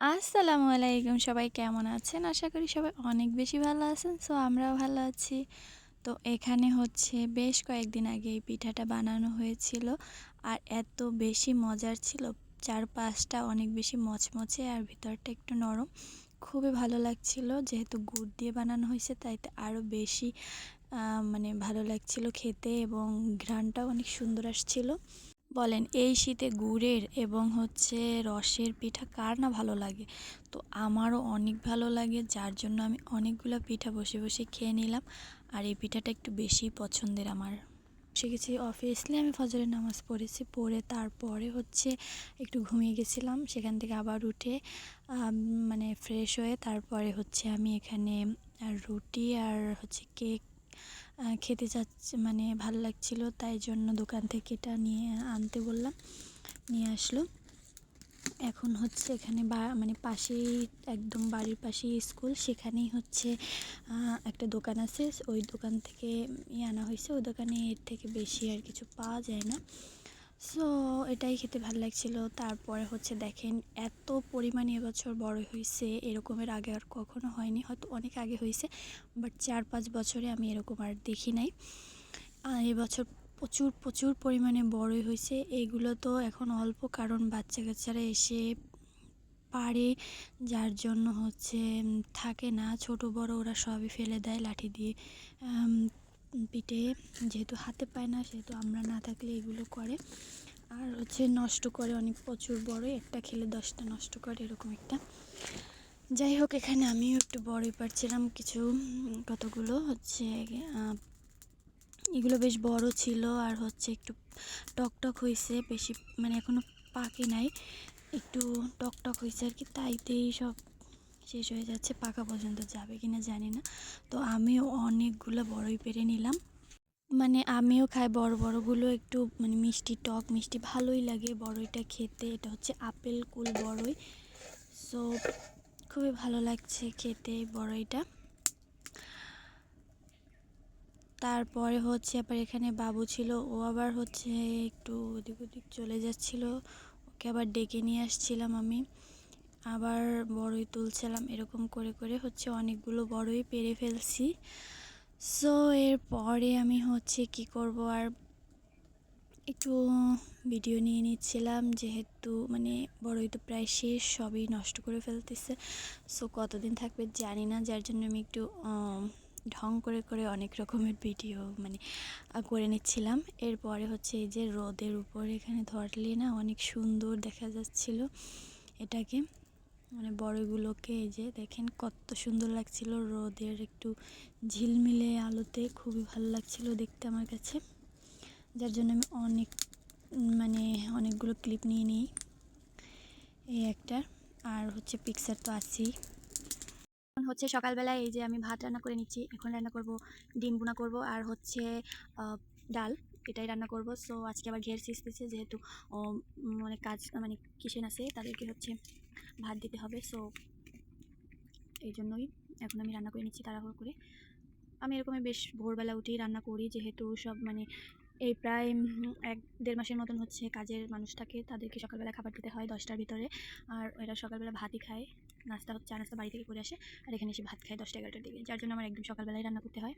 আসসালামু আলাইকুম, সবাই কেমন আছেন? আশা করি সবাই অনেক বেশি ভালো আছেন। সো আমরাও ভালো আছি। তো এখানে হচ্ছে বেশ কয়েকদিন আগে এই পিঠাটা বানানো হয়েছিল। আর এত বেশি মজার ছিল, চারপাশটা অনেক বেশি মচমচে আর ভিতরটা একটু নরম। খুবই ভালো লাগছিল, যেহেতু গুড় দিয়ে বানানো হয়েছে তাইতে আরও বেশি মানে ভালো লাগছিল খেতে, এবং ঘ্রাণটাও অনেক সুন্দর আসছিল। বলেন, এই শীতে গুড়ের এবং হচ্ছে রসের পিঠা কার না ভালো লাগে? তো আমারও অনেক ভালো লাগে, যার জন্য আমি অনেকগুলো পিঠা বসে বসে খেয়ে নিলাম। আর এই পিঠাটা একটু বেশি পছন্দের আমার। বসে গেছি অফিসলি, আমি ফজরের নামাজ পড়েছি, পড়ে তারপরে হচ্ছে একটু ঘুমিয়ে গেছিলাম। সেখান থেকে আবার উঠে মানে ফ্রেশ হয়ে তারপরে হচ্ছে আমি এখানে রুটি আর হচ্ছে কেক খেতে যাচ্ছে, মানে ভালো লাগছিল, তাই জন্য দোকান থেকে এটা নিয়ে আনতে বললাম, নিয়ে আসলো। এখন হচ্ছে এখানে মানে পাশেই, একদম বাড়ির পাশেই স্কুল, সেখানেই হচ্ছে একটা দোকান আছে, ওই দোকান থেকে আনা হয়েছে। ওই দোকানে এর থেকে বেশি আর কিছু পাওয়া যায় না। সো এটাই খেতে ভালো লাগছিল। তারপরে হচ্ছে দেখেন, এত পরিমাণে এবছর বড় হয়েছে, এরকমের আগে আর কখনো হয়নি, হয়তো অনেক আগে হয়েছে, বাট 4-5 বছরে আমি এরকম আর দেখি নাই। এবছর প্রচুর প্রচুর পরিমাণে বড়ই হয়েছে। এগুলো তো এখন অল্প, কারণ বাচ্চা কাচ্চারা এসে পারে, যার জন্য হচ্ছে থাকে না, ছোট বড় ওরা সবই ফেলে দেয় লাঠি দিয়ে পিঠে। যেহেতু হাতে পায় না, সেহেতু আমরা না থাকলে এগুলো করে। আর হচ্ছে নষ্ট করে অনেক, প্রচুর বড়, একটা খেলে 10টা নষ্ট করে, এরকম একটা। যাই হোক, এখানে আমিও একটু বড়ই পারছিলাম কিছু, কতগুলো হচ্ছে এগুলো বেশ বড় ছিল, আর হচ্ছে একটু টকটক হয়েছে বেশি, মানে এখনও পাকে নাই, একটু টকটক হয়েছে আর কি, তাইতেই সব শেষ হয়ে যাচ্ছে। পাকা পর্যন্ত যাবে কিনা জানি না। তো আমিও অনেকগুলো বড়ই পেরে নিলাম, মানে আমিও খাই বড় বড়গুলো, একটু মানে মিষ্টি, টক মিষ্টি ভালোই লাগে বড়ইটা খেতে। এটা হচ্ছে আপেল কুল বড়ই। সো খুবই ভালো লাগছে খেতে বড়ইটা। তারপরে হচ্ছে আবার এখানে বাবু ছিল, ও আবার হচ্ছে একটু ওদিক ওদিক চলে যাচ্ছিল, ওকে আবার ডেকে নিয়ে আসছিলাম আমি, আবার বড়ই তুলছিলাম, এরকম করে করে হচ্ছে অনেকগুলো বড়ই পেরে ফেলছি। সো এরপরে আমি হচ্ছে কি করব, আর একটু ভিডিও নিয়ে নিচ্ছিলাম, যেহেতু মানে বড়ই তো প্রায় শেষ, সবই নষ্ট করে ফেলতেছে। সো কতদিন থাকবে জানি না, যার জন্য আমি একটু ঢং করে করে অনেক রকমের ভিডিও মানে করে নিচ্ছিলাম। এরপরে হচ্ছে এই যে রোদের উপরে এখানে ধরলে না অনেক সুন্দর দেখা যাচ্ছিল এটাকে, মানে বড়গুলোকে। এই যে দেখেন কত সুন্দর লাগছিল রোদের একটু ঝিলমিলে আলোতে, খুবই ভালো লাগছিল দেখতে আমার কাছে, যার জন্য আমি মানে অনেকগুলো ক্লিপ নিয়ে নিই, এই একটা। আর হচ্ছে পিকচার তো আছেই। এখন হচ্ছে সকালবেলায় এই যে আমি ভাত রান্না করে নিচ্ছি, এখন রান্না করব ডিম ভুনা করব, আর হচ্ছে ডাল, এটাই রান্না করব। সো আজকে আবার ঘের ছিঁচতেছে, যেহেতু অনেক কাজ মানে কিচেন আছে, তাদেরকে হচ্ছে ভাত দিতে হবে। সো এই জন্যই এখন আমি রান্না করে নিচ্ছি তাড়াহুড়ো করে। আমি এরকমই বেশ ভোরবেলা উঠেই রান্না করি, যেহেতু সব মানে এই প্রায় 1-1.5 মাসের মতন হচ্ছে কাজের মানুষ থাকে, তাদেরকে সকালবেলা খাবার দিতে হয় 10টার ভিতরে। আর এরা সকালবেলা ভাতই খায়, নাস্তা হচ্ছে চা নাস্তা বাড়ি থেকে করে আসে, আর এখানে এসে ভাত খায় 10টা 11টার দিকে, যার জন্য আমার একদম সকালবেলায় রান্না করতে হয়।